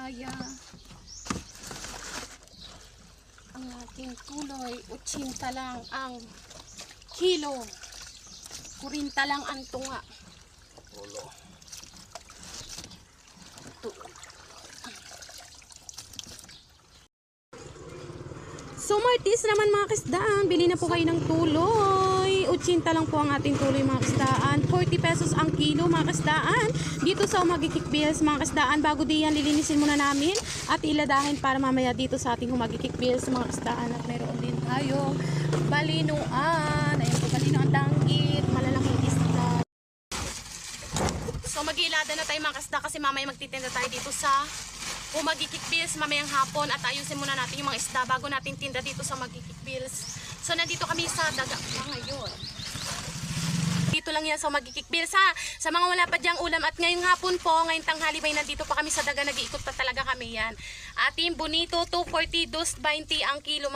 tilapia. Ang ating tuloy, 80 lang ang kilo. 40 lang ang tunga. So Martis naman mga kasdaan, bili na po kayo ng tuloy. 80 lang po ang ating tuloy mga kasdaan. 40 pesos ang kilo mga kasdaan. Dito sa Humagikik Bills mga kasdaan. Bago diyan lilinisin muna namin at iladahin para mamaya dito sa ating Humagikik Bills mga kasdaan. At meron din tayong balinuan. Ayan po, balinuan danggit, malalaking isda. So mag-iilada na tayo mga kasda kasi mamaya magtitinda tayo dito sa Humagikik Bills mamayang hapon at ayusin muna natin yung mga isda bago natin tinda dito sa Humagikik Bills. So nandito kami sa daga ngayon. Dito lang yan sa Humagikik Bills ha. Sa mga wala pa dyang ulam at ngayong hapon po, ngayong tanghali bay nandito pa kami sa daga, nag-iikot pa talaga kami yan. Ating bonito 240, 220 ang kilo.